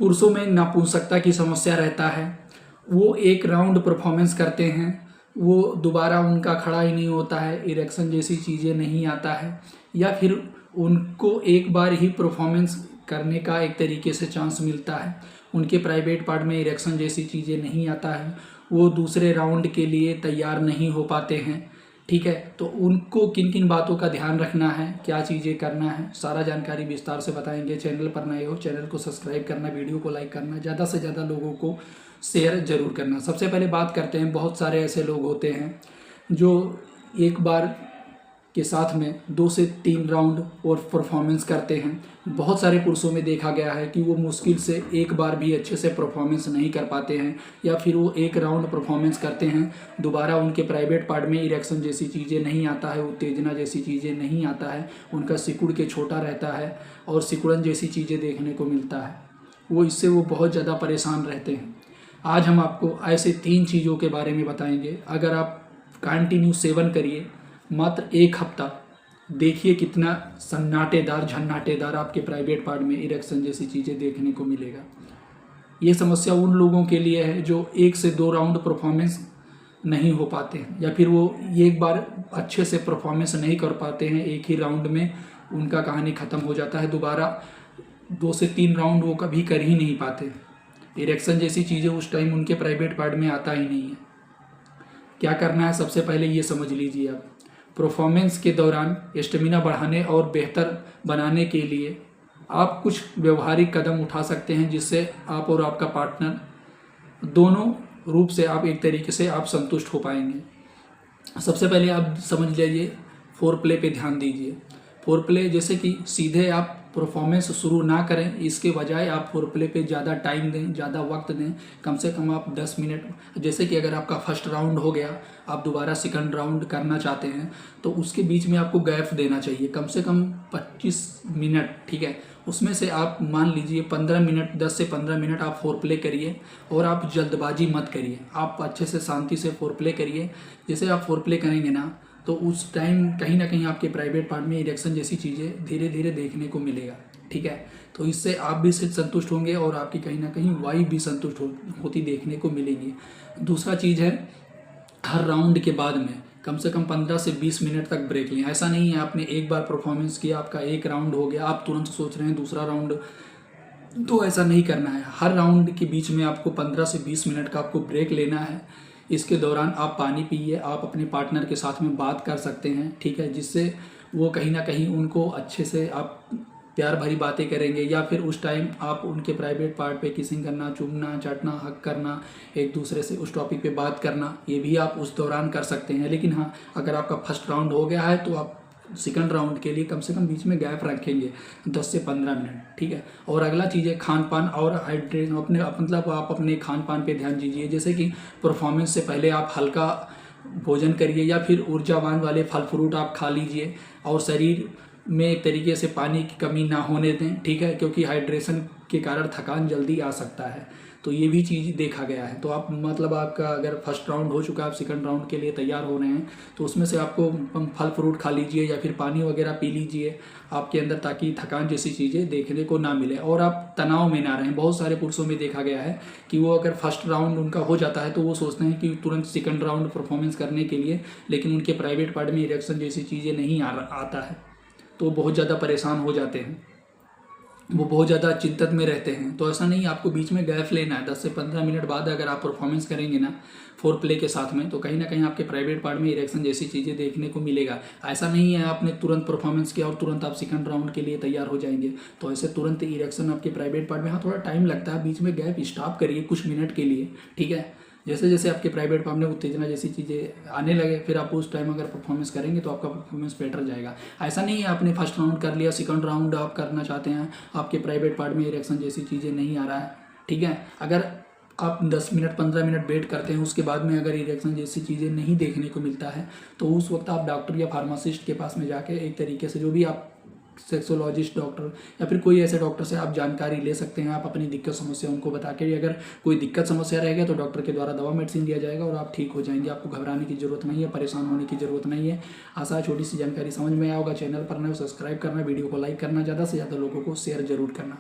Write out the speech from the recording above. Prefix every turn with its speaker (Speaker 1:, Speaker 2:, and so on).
Speaker 1: पुरुषों में नपुंसकता की समस्या रहता है, वो एक राउंड परफॉर्मेंस करते हैं, वो दोबारा उनका खड़ा ही नहीं होता है, इरेक्शन जैसी चीज़ें नहीं आता है, या फिर उनको एक बार ही परफॉर्मेंस करने का एक तरीके से चांस मिलता है, उनके प्राइवेट पार्ट में इरेक्शन जैसी चीज़ें नहीं आता है, वो दूसरे राउंड के लिए तैयार नहीं हो पाते हैं। ठीक है, तो उनको किन किन बातों का ध्यान रखना है, क्या चीज़ें करना है, सारा जानकारी विस्तार से बताएंगे। चैनल पर नए हो चैनल को सब्सक्राइब करना, वीडियो को लाइक करना, ज़्यादा से ज़्यादा लोगों को शेयर जरूर करना। सबसे पहले बात करते हैं, बहुत सारे ऐसे लोग होते हैं जो एक बार के साथ में 2 से 3 राउंड और परफॉर्मेंस करते हैं। बहुत सारे पुरुषों में देखा गया है कि वो मुश्किल से एक बार भी अच्छे से परफॉर्मेंस नहीं कर पाते हैं, या फिर वो एक राउंड परफॉर्मेंस करते हैं, दोबारा उनके प्राइवेट पार्ट में इरेक्शन जैसी चीज़ें नहीं आता है, उत्तेजना जैसी चीज़ें नहीं आता है, उनका सिकुड़ के छोटा रहता है और सिकुड़न जैसी चीज़ें देखने को मिलता है। इससे वो बहुत ज़्यादा परेशान रहते हैं। आज हम आपको ऐसे 3 चीज़ों के बारे में बताएंगे। अगर आप कंटिन्यू सेवन करिए, मात्र 1 हफ्ता, देखिए कितना सन्नाटेदार झन्नाटेदार आपके प्राइवेट पार्ट में इरेक्शन जैसी चीज़ें देखने को मिलेगा। ये समस्या उन लोगों के लिए है जो 1 से 2 राउंड परफॉर्मेंस नहीं हो पाते हैं, या फिर वो एक बार अच्छे से परफॉर्मेंस नहीं कर पाते हैं, एक ही राउंड में उनका कहानी ख़त्म हो जाता है, दोबारा 2 से 3 राउंड वो कभी कर ही नहीं पाते। इरेक्शन जैसी चीज़ें उस टाइम उनके प्राइवेट पार्ट में आता ही नहीं है। क्या करना है, सबसे पहले ये समझ लीजिए आप। परफॉर्मेंस के दौरान स्टेमिना बढ़ाने और बेहतर बनाने के लिए आप कुछ व्यवहारिक कदम उठा सकते हैं, जिससे आप और आपका पार्टनर दोनों रूप से आप एक तरीके से आप संतुष्ट हो पाएंगे। सबसे पहले आप समझ लीजिए, फोर प्ले पे ध्यान दीजिए। फोर प्ले जैसे कि सीधे आप परफॉर्मेंस शुरू ना करें, इसके बजाय आप फोर प्ले पे ज़्यादा टाइम दें, ज़्यादा वक्त दें। कम से कम आप 10 मिनट, जैसे कि अगर आपका फर्स्ट राउंड हो गया, आप दोबारा सेकंड राउंड करना चाहते हैं, तो उसके बीच में आपको गैप देना चाहिए, कम से कम 25 मिनट। ठीक है, उसमें से आप मान लीजिए 15 मिनट, 10 से 15 मिनट आप फोर प्ले करिए, और आप जल्दबाजी मत करिए, आप अच्छे से शांति से फोर प्ले करिए। जैसे आप फोर प्ले करेंगे ना, तो उस टाइम कहीं ना कहीं आपके प्राइवेट पार्ट में इरेक्शन जैसी चीज़ें धीरे धीरे देखने को मिलेगा। ठीक है, तो इससे आप भी संतुष्ट होंगे और आपकी कहीं ना कहीं वाइफ भी संतुष्ट होती देखने को मिलेगी। दूसरा चीज़ है, हर राउंड के बाद में कम से कम 15 से 20 मिनट तक ब्रेक लें। ऐसा नहीं है आपने एक बार परफॉर्मेंस किया, आपका एक राउंड हो गया, आप तुरंत सोच रहे हैं दूसरा राउंड, तो ऐसा नहीं करना है। हर राउंड के बीच में आपको 15 से 20 मिनट का आपको ब्रेक लेना है। इसके दौरान आप पानी पिए, आप अपने पार्टनर के साथ में बात कर सकते हैं। ठीक है, जिससे वो कहीं ना कहीं उनको अच्छे से आप प्यार भरी बातें करेंगे, या फिर उस टाइम आप उनके प्राइवेट पार्ट पे किसिंग करना, चूमना, चाटना, हक करना, एक दूसरे से उस टॉपिक पे बात करना, ये भी आप उस दौरान कर सकते हैं। लेकिन हाँ, अगर आपका फर्स्ट राउंड हो गया है तो आप सेकंड राउंड के लिए कम से कम बीच में गैप रखेंगे 10 से 15 मिनट। ठीक है, और अगला चीज़ है खान पान और हाइड्रेशन। अपने मतलब आप अपने खान पान पे ध्यान दीजिए। जैसे कि परफॉर्मेंस से पहले आप हल्का भोजन करिए, या फिर ऊर्जावान वाले फल फ्रूट आप खा लीजिए, और शरीर में एक तरीके से पानी की कमी ना होने दें। ठीक है, क्योंकि हाइड्रेशन के कारण थकान जल्दी आ सकता है, तो ये भी चीज़ देखा गया है। तो आप मतलब आपका अगर फर्स्ट राउंड हो चुका है, आप सेकंड राउंड के लिए तैयार हो रहे हैं, तो उसमें से आपको फल फ्रूट खा लीजिए, या फिर पानी वगैरह पी लीजिए आपके अंदर, ताकि थकान जैसी चीज़ें देखने को ना मिले और आप तनाव में ना रहें। बहुत सारे पुरुषों में देखा गया है कि वो अगर फर्स्ट राउंड उनका हो जाता है तो वो सोचते हैं कि तुरंत सेकंड राउंड परफॉर्मेंस करने के लिए, लेकिन उनके प्राइवेट पार्ट में इरेक्शन जैसी चीज़ें नहीं आता है, तो बहुत ज़्यादा परेशान हो जाते हैं, वो बहुत ज़्यादा चिंतित में रहते हैं। तो ऐसा नहीं, आपको बीच में गैप लेना है। 10 से 15 मिनट बाद अगर आप परफॉर्मेंस करेंगे ना फोर प्ले के साथ में, तो कहीं ना कहीं आपके प्राइवेट पार्ट में इरेक्शन जैसी चीज़ें देखने को मिलेगा। ऐसा नहीं है आपने तुरंत परफॉर्मेंस किया और तुरंत आप सेकंड राउंड के लिए तैयार हो जाएंगे, तो ऐसे तुरंत इरेक्शन आपके प्राइवेट पार्ट में, हाँ थोड़ा टाइम लगता है, बीच में गैप स्टॉप करिए कुछ मिनट के लिए। ठीक है, जैसे जैसे आपके प्राइवेट पार्ट में उत्तेजना जैसी चीज़ें आने लगे, फिर आप उस टाइम अगर परफॉर्मेंस करेंगे तो आपका परफॉर्मेंस बेटर जाएगा। ऐसा नहीं है आपने फर्स्ट राउंड कर लिया, सेकंड राउंड आप करना चाहते हैं, आपके प्राइवेट पार्ट में इरेक्शन जैसी चीज़ें नहीं आ रहा है। ठीक है, अगर आप 10 मिनट 15 मिनट वेट करते हैं, उसके बाद में अगर इरेक्शन जैसी चीज़ें नहीं देखने को मिलता है, तो उस वक्त आप डॉक्टर या फार्मासिस्ट के पास में जाके एक तरीके से, जो भी आप सेक्सोलॉजिस्ट डॉक्टर या फिर कोई ऐसे डॉक्टर से आप जानकारी ले सकते हैं। आप अपनी दिक्कत समस्या उनको बता के, अगर कोई दिक्कत समस्या रहेगा तो डॉक्टर के द्वारा दवा मेडिसिन दिया जाएगा और आप ठीक हो जाएंगे। आपको घबराने की जरूरत नहीं है, परेशान होने की जरूरत नहीं है। आशा है छोटी सी जानकारी समझ में आया होगा। चैनल पर नए हो सब्सक्राइब करना, वीडियो को लाइक करना, ज़्यादा से ज़्यादा लोगों को शेयर जरूर करना।